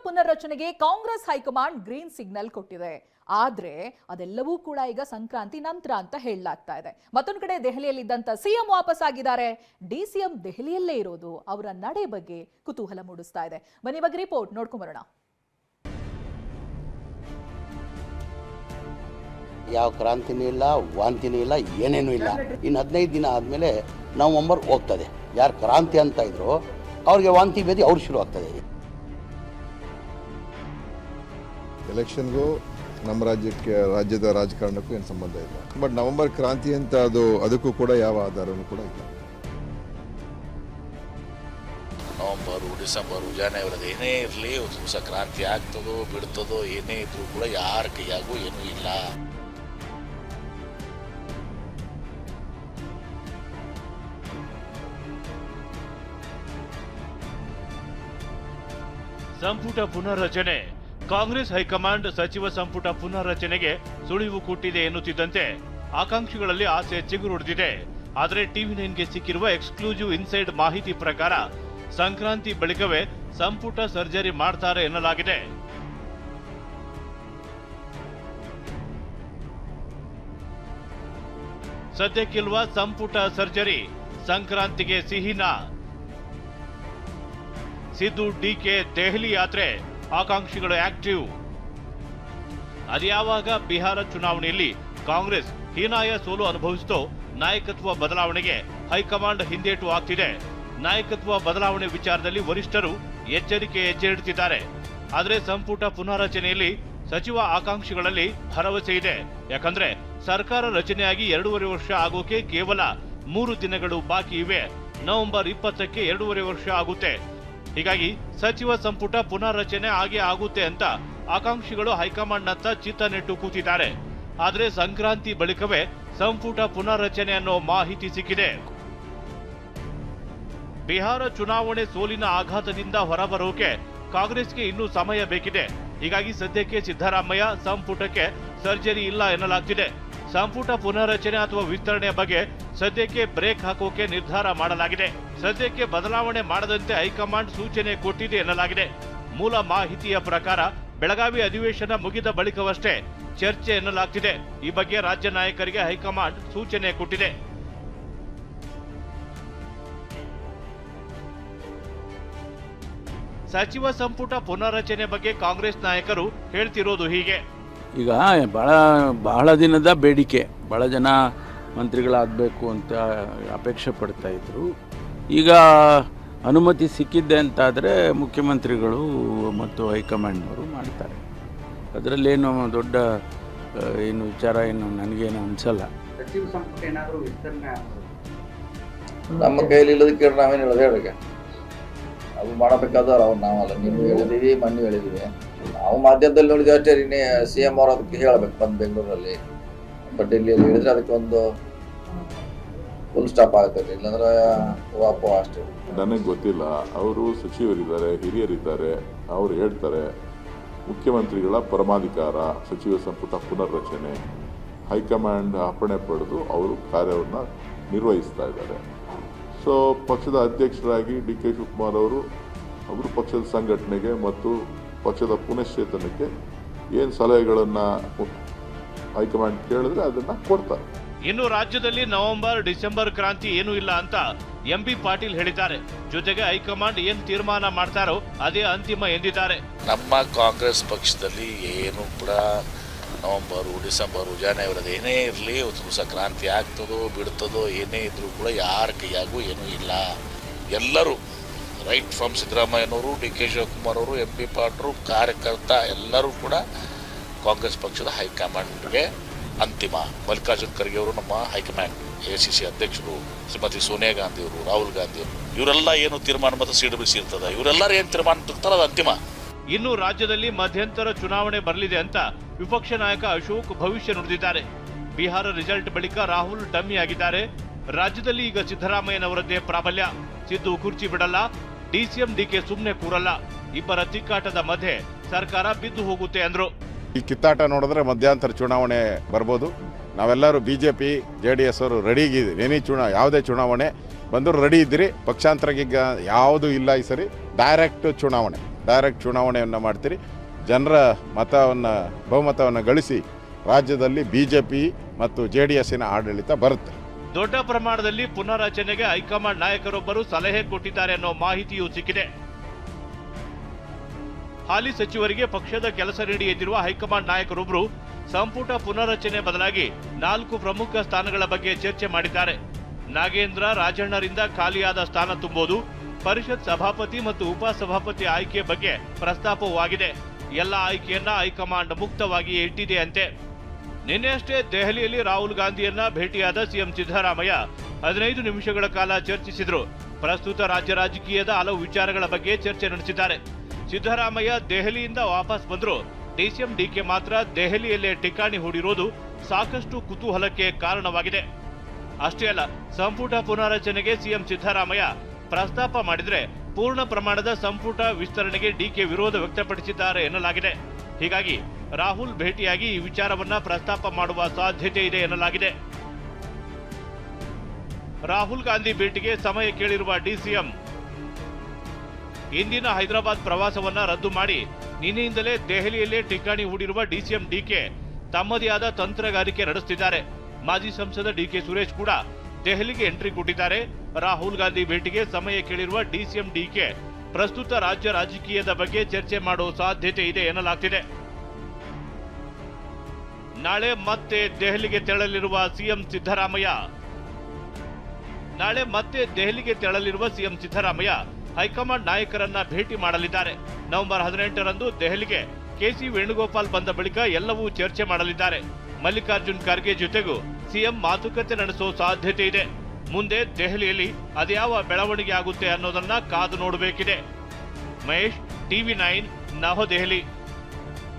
ಪುನರ್ರಚನೆಗೆ Congress high command green signal ಕೊಟ್ಟಿದೆ. ಆದ್ರೆ ಅದೆಲ್ಲವೂ ಕೂಡ ಈಗ ಸಂಕ್ರಾಂತಿ ನಂತರ ಅಂತ ಹೇಳಲಾಗ್ತಾ ಇದೆ. ಮತ್ತೊಂದು ಕಡೆ ದೆಹಲಿಯಲ್ಲಿದ್ದಂತ ಸಿಎಂ ವಾಪಸ್ ಆಗಿದ್ದಾರೆ. ಡಿಸಿಎಂ ದೆಹಲಿಯಲ್ಲೇ ಇರೋದು ಅವರ ನಡೆ ಬಗ್ಗೆ ಕುತೂಹಲ ಮೂಡಿಸ್ತಾ ಇದೆ. ಬನ್ನಿ ಬಗ್ಗೆ ರಿಪೋರ್ಟ್ ನೋಡ್ಕೊಂಡ್ ಬರೋಣ. ಯಾವ ಕ್ರಾಂತಿನೂ ಇಲ್ಲ, ವಾಂತಿನೂ ಇಲ್ಲ, ಏನೇನೂ ಇಲ್ಲ. ಇನ್ನು 15 ದಿನ ಆದಮೇಲೆ ನವಂಬರ್ ಹೋಗ್ತದೆ. ಯಾರು ಕ್ರಾಂತಿ ಅಂತ ಇದ್ರು ಅವ್ರಿಗೆ ವಾಂತಿ ಭೇದಿ ಅವ್ರು ಶುರು ಆಗ್ತದೆ. ಎಲೆಕ್ಷನ್ಗೂ ನಮ್ಮ ರಾಜ್ಯದ ರಾಜಕಾರಣಕ್ಕೂ ಏನು ಸಂಬಂಧ ಇಲ್ಲ. ಬಟ್ ನವೆಂಬರ್ ಕ್ರಾಂತಿ ಅಂತ ಅದಕ್ಕೂ ಕೂಡ ಯಾವ ಆಧಾರನೂ ಕೂಡ ಇಲ್ಲ. ನವಂಬರು, ಡಿಸೆಂಬರು, ಜನವರಿ ಏನೇ ಇರಲಿ ಒಂದು ದಿವಸ ಕ್ರಾಂತಿ ಆಗ್ತದೋ ಬಿಡ್ತದೋ ಏನೇ ಇದ್ರೂ ಕೂಡ ಯಾರ ಕೈಯಾಗೂ ಏನೂ ಇಲ್ಲ. ಸಂಪುಟ ಪುನರ್ರಚನೆ. ಕಾಂಗ್ರೆಸ್ ಹೈಕಮಾಂಡ್ ಸಚಿವ ಸಂಪುಟ ಪುನರ್ರಚನೆಗೆ ಸುಳಿವು ಕೊಟ್ಟಿದೆ ಎನ್ನುತ್ತಿದ್ದಂತೆ ಆಕಾಂಕ್ಷಿಗಳಲ್ಲಿ ಆಸೆ ಚಿಗುರುಡಿದಿದೆ. ಆದರೆ ಟಿವಿ9ಗೆ ಸಿಕ್ಕಿರುವ ಎಕ್ಸ್ಕ್ಲೂಸಿವ್ ಇನ್ಸೈಡ್ ಮಾಹಿತಿ ಪ್ರಕಾರ ಸಂಕ್ರಾಂತಿ ಬಳಿಕವೇ ಸಂಪುಟ ಸರ್ಜರಿ ಮಾಡ್ತಾರೆ ಎನ್ನಲಾಗಿದೆ. ಸದ್ಯಕ್ಕಿಲ್ವಾ ಸಂಪುಟ ಸರ್ಜರಿ, ಸಂಕ್ರಾಂತಿಗೆ ಸಿಹಿನಾ? ಸಿದ್ದು ಡಿಕೆ ದೆಹಲಿ ಯಾತ್ರೆ, ಆಕಾಂಕ್ಷಿಗಳು ಆಕ್ಟಿವ್. ಅದ್ಯಾವಾಗ ಬಿಹಾರ ಚುನಾವಣೆಯಲ್ಲಿ ಕಾಂಗ್ರೆಸ್ ಹೀನಾಯ ಸೋಲು ಅನುಭವಿಸಿತೋ ನಾಯಕತ್ವ ಬದಲಾವಣೆಗೆ ಹೈಕಮಾಂಡ್ ಹಿಂದೇಟು ಆಗ್ತಿದೆ. ನಾಯಕತ್ವ ಬದಲಾವಣೆ ವಿಚಾರದಲ್ಲಿ ವರಿಷ್ಠರು ಎಚ್ಚರಿಕೆ ಹೆಜ್ಜೆ ಇಡುತ್ತಿದ್ದಾರೆ. ಆದರೆ ಸಂಪುಟ ಪುನರ್ರಚನೆಯಲ್ಲಿ ಸಚಿವ ಆಕಾಂಕ್ಷಿಗಳಲ್ಲಿ ಭರವಸೆ ಇದೆ. ಯಾಕಂದ್ರೆ ಸರ್ಕಾರ ರಚನೆಯಾಗಿ 2.5 ವರ್ಷ ಆಗೋಕೆ ಕೇವಲ 3 ದಿನಗಳು ಬಾಕಿ ಇವೆ. ನವೆಂಬರ್ 20ಕ್ಕೆ 2.5 ವರ್ಷ ಆಗುತ್ತೆ. ಹೀಗಾಗಿ ಸಚಿವ ಸಂಪುಟ ಪುನರ್ರಚನೆ ಆಗುತ್ತೆ ಅಂತ ಆಕಾಂಕ್ಷಿಗಳು ಹೈಕಮಾಂಡ್ನತ್ತ ಚಿತ್ತ ನೆಟ್ಟು ಕೂತಿದ್ದಾರೆ. ಆದರೆ ಸಂಕ್ರಾಂತಿ ಬಳಿಕವೇ ಸಂಪುಟ ಪುನರ್ರಚನೆ ಅನ್ನೋ ಮಾಹಿತಿ ಸಿಕ್ಕಿದೆ. ಬಿಹಾರ ಚುನಾವಣೆ ಸೋಲಿನ ಆಘಾತದಿಂದ ಹೊರಬರೋಕೆ ಕಾಂಗ್ರೆಸ್ಗೆ ಇನ್ನೂ ಸಮಯ ಬೇಕಿದೆ. ಹೀಗಾಗಿ ಸದ್ಯಕ್ಕೆ ಸಿದ್ದರಾಮಯ್ಯ ಸಂಪುಟಕ್ಕೆ ಸರ್ಜರಿ ಇಲ್ಲ ಎನ್ನಲಾಗ್ತಿದೆ. ಸಂಪುಟ ಪುನರ್ರಚನೆ ಅಥವಾ ವಿಸ್ತರಣೆಯ ಬಗ್ಗೆ ಸದ್ಯಕ್ಕೆ ಬ್ರೇಕ್ ಹಾಕೋಕೆ ನಿರ್ಧಾರ ಮಾಡಲಾಗಿದೆ. ಸದ್ಯಕ್ಕೆ ಬದಲಾವಣೆ ಮಾಡದಂತೆ ಹೈಕಮಾಂಡ್ ಸೂಚನೆ ಕೊಟ್ಟಿದೆ ಎನ್ನಲಾಗಿದೆ. ಮೂಲ ಮಾಹಿತಿಯ ಪ್ರಕಾರ ಬೆಳಗಾವಿ ಅಧಿವೇಶನ ಮುಗಿದ ಬಳಿಕವಷ್ಟೇ ಚರ್ಚೆ ಎನ್ನಲಾಗ್ತಿದೆ. ಈ ಬಗ್ಗೆ ರಾಜ್ಯ ನಾಯಕರಿಗೆ ಹೈಕಮಾಂಡ್ ಸೂಚನೆ ಕೊಟ್ಟಿದೆ. ಸಚಿವ ಸಂಪುಟ ಪುನರ್ರಚನೆ ಬಗ್ಗೆ ಕಾಂಗ್ರೆಸ್ ನಾಯಕರು ಹೇಳ್ತಿರೋದು ಹೀಗೆ. ಈಗ ಬಹಳ ದಿನದ ಬೇಡಿಕೆ, ಬಹಳ ಜನ ಮಂತ್ರಿಗಳಾಗಬೇಕು ಅಂತ ಅಪೇಕ್ಷೆ ಪಡ್ತಾ ಇದ್ರು. ಈಗ ಅನುಮತಿ ಸಿಕ್ಕಿದ್ದೆ ಅಂತಾದರೆ ಮುಖ್ಯಮಂತ್ರಿಗಳು ಮತ್ತು ಹೈಕಮಾಂಡ್ನವರು ಮಾಡ್ತಾರೆ. ಅದರಲ್ಲೇನು ದೊಡ್ಡ ಏನು ವಿಚಾರ ಏನು ನನಗೇನು ಅನಿಸಲ್ಲ. ಸಚಿವ ಸಂಪುಟ ಏನಾದರೂ ವಿಸ್ತರಣೆ ನಮ್ಮ ಕೈಯಲ್ಲಿ ಇಲ್ಲದಕ್ಕೆ ನಾವೇನು ಹೇಳೋದು ಹೇಳಕ್ಕೆ, ಅದು ಮಾಡಬೇಕಾದ್ರೆ ಅವ್ರು ನಾವಲ್ಲ, ನೀವು ಹೇಳಿದೀವಿ, ಮಣ್ಣು ಹೇಳಿದೀವಿ. ನಾವು ಮಾಧ್ಯಮದಲ್ಲಿ ನೋಡಿದ್ವಿ ಅಷ್ಟೇ. CM ಅವರು ಅದಕ್ಕೆ ಹೇಳಬೇಕು ಬಂದು ಬೆಂಗಳೂರಲ್ಲಿ. ಬಟ್ ಇಲ್ಲಿ ಹೇಳಿದ್ರೆ ಅದಕ್ಕೆ ಒಂದು ಫುಲ್ ಸ್ಟಾಪ್ ಆಗುತ್ತೆ, ಇಲ್ಲಾಂದ್ರೆ ವಾಪು ಅಷ್ಟೇ. ನನಗೆ ಗೊತ್ತಿಲ್ಲ. ಅವರು ಸಚಿವರಿದ್ದಾರೆ, ಹಿರಿಯರಿದ್ದಾರೆ, ಅವರು ಹೇಳ್ತಾರೆ. ಮುಖ್ಯಮಂತ್ರಿಗಳ ಪರಮಾಧಿಕಾರ ಸಚಿವ ಸಂಪುಟ ಪುನರ್ರಚನೆ, ಹೈಕಮಾಂಡ್ ಅಪ್ಪಣೆ ಪಡೆದು ಅವರು ಕಾರ್ಯವನ್ನು ನಿರ್ವಹಿಸ್ತಾ ಇದ್ದಾರೆ. ಸೊ ಪಕ್ಷದ ಅಧ್ಯಕ್ಷರಾಗಿ DK ಶಿವಕುಮಾರ್ ಅವರು ಪಕ್ಷದ ಸಂಘಟನೆಗೆ ಮತ್ತು ಪಕ್ಷದ ಪುನಶ್ಚೇತನಕ್ಕೆ ಏನು ಸಲಹೆಗಳನ್ನು ಹೈಕಮಾಂಡ್ ಕೇಳಿದ್ರೆ ಅದನ್ನು ಕೊಡ್ತಾರೆ. ಇನ್ನು ರಾಜ್ಯದಲ್ಲಿ ನವೆಂಬರ್ ಡಿಸೆಂಬರ್ ಕ್ರಾಂತಿ ಏನೂ ಇಲ್ಲ ಅಂತ MB ಪಾಟೀಲ್ ಹೇಳಿದ್ದಾರೆ. ಜೊತೆಗೆ ಹೈಕಮಾಂಡ್ ಏನು ತೀರ್ಮಾನ ಮಾಡ್ತಾರೋ ಅದೇ ಅಂತಿಮ ಎಂದಿದ್ದಾರೆ. ನಮ್ಮ ಕಾಂಗ್ರೆಸ್ ಪಕ್ಷದಲ್ಲಿ ಏನು ಕೂಡ ನವಂಬರು, ಡಿಸೆಂಬರು, ಜನವರಿ ಏನೇ ಇರಲಿ ಒಂದು ದಿವಸ ಕ್ರಾಂತಿ ಆಗ್ತದೋ ಬಿಡ್ತದೋ ಏನೇ ಇದ್ರೂ ಕೂಡ ಯಾರ ಕೈಯಾಗೂ ಏನೂ ಇಲ್ಲ. ಎಲ್ಲರೂ ರೈಟ್ ಫ್ರಮ್ ಸಿದ್ದರಾಮಯ್ಯನವರು, DK ಶಿವಕುಮಾರ್ ಅವರು, MB ಪಾಟೀಲ್, ಕಾರ್ಯಕರ್ತ ಎಲ್ಲರೂ ಕೂಡ ಕಾಂಗ್ರೆಸ್ ಪಕ್ಷದ ಹೈಕಮಾಂಡ್ಗೆ ಅಂತಿಮ. ಮಲ್ಲಿಕಾರ್ಜುನ್ ಖರ್ಗೆ ಅವರು ನಮ್ಮ ಹೈಕಮಾಂಡ್, ACC ಅಧ್ಯಕ್ಷರು, ಶ್ರೀಮತಿ ಸೋನಿಯಾ ಗಾಂಧಿ ಅವರು, ರಾಹುಲ್ ಗಾಂಧಿ ಅವರು, ಇವರೆಲ್ಲ ಏನು ತೀರ್ಮಾನ ಮತ್ತು CWC ಇರ್ತದೆ, ಇವರೆಲ್ಲರೂ ಏನು ತೀರ್ಮಾನ ತರ್ತಾರೆ ಅದು ಅಂತಿಮ. ಇನ್ನು ರಾಜ್ಯದಲ್ಲಿ ಮಧ್ಯಂತರ ಚುನಾವಣೆ ಬರಲಿದೆ ಅಂತ ವಿಪಕ್ಷ ನಾಯಕ ಅಶೋಕ್ ಭವಿಷ್ಯ ನುಡಿದಿದ್ದಾರೆ. ಬಿಹಾರ ರಿಸಲ್ಟ್ ಬಳಿಕ ರಾಹುಲ್ ಡಮ್ಮಿ ಆಗಿದ್ದಾರೆ. ರಾಜ್ಯದಲ್ಲಿ ಈಗ ಸಿದ್ದರಾಮಯ್ಯನವರದ್ದೇ ಪ್ರಾಬಲ್ಯ. ಸಿದ್ದು ಕುರ್ಚಿ ಬಿಡಲ್ಲ, DCM DK ಸುಮ್ಮನೆ ಕೂರಲ್ಲ. ಇಬ್ಬರ ತಿಕ್ಕಾಟದ ಮಧ್ಯೆ ಸರ್ಕಾರ ಬಿದ್ದು ಹೋಗುತ್ತೆ ಅಂದ್ರು. ಈ ಕಿತ್ತಾಟ ನೋಡಿದ್ರೆ ಮಧ್ಯಂತರ ಚುನಾವಣೆ ಬರ್ಬೋದು. ನಾವೆಲ್ಲರೂ BJP JDS ಅವರು ರೆಡಿ ಇದ್ದೀವಿ. ಯಾವುದೇ ಚುನಾವಣೆ ಬಂದರೂ ರೆಡಿ ಇದ್ದೀರಿ. ಪಕ್ಷಾಂತರಕ್ಕೆ ಯಾವುದು ಇಲ್ಲ. ಈ ಸರಿ ಡೈರೆಕ್ಟ್ ಚುನಾವಣೆ ಡೈರೆಕ್ಟ್ ಚುನಾವಣೆಯನ್ನು ಮಾಡ್ತೀರಿ. ಜನರ ಬಹುಮತವನ್ನು ಗಳಿಸಿ ರಾಜ್ಯದಲ್ಲಿ BJP ಮತ್ತು JDSನ ಆಡಳಿತ ಬರುತ್ತೆ. ದೊಡ್ಡ ಪ್ರಮಾಣದಲ್ಲಿ ಪುನರ್ರಚನೆಗೆ ಹೈಕಮಾಂಡ್ ನಾಯಕರೊಬ್ಬರು ಸಲಹೆ ಕೊಟ್ಟಿದ್ದಾರೆ ಅನ್ನೋ ಮಾಹಿತಿಯೂ ಸಿಕ್ಕಿದೆ. ಹಾಲಿ ಸಚಿವರಿಗೆ ಪಕ್ಷದ ಕೆಲಸ ನೀಡಿ ಎದ್ದಿರುವ ಹೈಕಮಾಂಡ್ ನಾಯಕರೊಬ್ಬರು ಸಂಪುಟ ಪುನರ್ರಚನೆ ಬದಲಾಗಿ 4 ಪ್ರಮುಖ ಸ್ಥಾನಗಳ ಬಗ್ಗೆ ಚರ್ಚೆ ಮಾಡಿದ್ದಾರೆ. ನಾಗೇಂದ್ರ ರಾಜಣ್ಣರಿಂದ ಖಾಲಿಯಾದ ಸ್ಥಾನ ತುಂಬುವುದು, ಪರಿಷತ್ ಸಭಾಪತಿ ಮತ್ತು ಉಪಸಭಾಪತಿ ಆಯ್ಕೆ ಬಗ್ಗೆ ಪ್ರಸ್ತಾಪವಾಗಿದೆ. ಎಲ್ಲ ಆಯ್ಕೆಯನ್ನ ಹೈಕಮಾಂಡ್ ಮುಕ್ತವಾಗಿ ಇಟ್ಟಿದೆ ಅಂತೆ. ನಿನ್ನೆಯಷ್ಟೇ ದೆಹಲಿಯಲ್ಲಿ ರಾಹುಲ್ ಗಾಂಧಿಯನ್ನ ಭೇಟಿಯಾದ ಸಿಎಂ ಸಿದ್ದರಾಮಯ್ಯ 15 ನಿಮಿಷಗಳ ಕಾಲ ಚರ್ಚಿಸಿದ್ರು. ಪ್ರಸ್ತುತ ರಾಜ್ಯ ರಾಜಕೀಯದ ಹಲವು ವಿಚಾರಗಳ ಬಗ್ಗೆ ಚರ್ಚೆ ನಡೆಸಿದ್ದಾರೆ. ಸಿದ್ದರಾಮಯ್ಯ ದೆಹಲಿಯಿಂದ ವಾಪಸ್ ಬಂದ್ರು. DCM DK ಮಾತ್ರ ದೆಹಲಿಯಲ್ಲೇ ಠಿಕಾಣಿ ಹೂಡಿರೋದು ಸಾಕಷ್ಟು ಕುತೂಹಲಕ್ಕೆ ಕಾರಣವಾಗಿದೆ. ಅಷ್ಟೇ ಅಲ್ಲ, ಸಂಪುಟ ಪುನರ್ರಚನೆಗೆ ಸಿಎಂ ಸಿದ್ದರಾಮಯ್ಯ ಪ್ರಸ್ತಾಪ ಮಾಡಿದ್ರೆ ಪೂರ್ಣ ಪ್ರಮಾಣದ ಸಂಪುಟ ವಿಸ್ತರಣೆಗೆ DK ವಿರೋಧ ವ್ಯಕ್ತಪಡಿಸಿದ್ದಾರೆ ಎನ್ನಲಾಗಿದೆ. ಹೀಗಾಗಿ ರಾಹುಲ್ ಭೇಟಿಯಾಗಿ ಈ ವಿಚಾರವನ್ನ ಪ್ರಸ್ತಾಪ ಮಾಡುವ ಸಾಧ್ಯತೆ ಇದೆ ಎನ್ನಲಾಗಿದೆ. ರಾಹುಲ್ ಗಾಂಧಿ ಭೇಟಿಗೆ ಸಮಯ ಕೇಳಿರುವ DCM ಇಂದಿನ ಹೈದರಾಬಾದ್ ಪ್ರವಾಸವನ್ನ ರದ್ದು ಮಾಡಿ ನಿನ್ನೆಯಿಂದಲೇ ದೆಹಲಿಯಲ್ಲೇ ಠಿಕಾಣಿ ಹೂಡಿರುವ DCM DK ತಮ್ಮದೇ ಆದ ತಂತ್ರಗಾರಿಕೆ ನಡೆಸುತ್ತಿದ್ದಾರೆ. ಮಾಜಿ ಸಂಸದ DK ಸುರೇಶ್ ಕೂಡ ದೆಹಲಿಗೆ ಎಂಟ್ರಿ ಕೊಟ್ಟಿದ್ದಾರೆ. ರಾಹುಲ್ ಗಾಂಧಿ ಭೇಟಿಗೆ ಸಮಯ ಕೇಳಿರುವ DCM DK ಪ್ರಸ್ತುತ ರಾಜ್ಯ ರಾಜಕೀಯದ ಬಗ್ಗೆ ಚರ್ಚೆ ಮಾಡುವ ಸಾಧ್ಯತೆ ಇದೆ ಎನ್ನಲಾಗ್ತಿದೆ. ನಾಳೆ ಮತ್ತೆ ದೆಹಲಿಗೆ ತೆರಳಲಿರುವ ಸಿಎಂ ಸಿದ್ದರಾಮಯ್ಯ ಹೈಕಮಾಂಡ್ ನಾಯಕರನ್ನ ಭೇಟಿ ಮಾಡಲಿದ್ದಾರೆ. ನವೆಂಬರ್ 18ರಂದು ದೆಹಲಿಗೆ KC ವೇಣುಗೋಪಾಲ್ ಬಂದ ಬಳಿಕ ಎಲ್ಲವೂ ಚರ್ಚೆ ಮಾಡಲಿದ್ದಾರೆ. ಮಲ್ಲಿಕಾರ್ಜುನ್ ಖರ್ಗೆ ಜೊತೆಗೂ ಸಿಎಂ ಮಾತುಕತೆ ನಡೆಸೋ ಸಾಧ್ಯತೆ ಇದೆ. ಮುಂದೆ ದೆಹಲಿಯಲ್ಲಿ ಅದ್ಯಾವ ಬೆಳವಣಿಗೆ ಆಗುತ್ತೆ ಅನ್ನೋದನ್ನ ಕಾದು ನೋಡಬೇಕಿದೆ. ಮಹೇಶ್, TV9, ನವದೆಹಲಿ.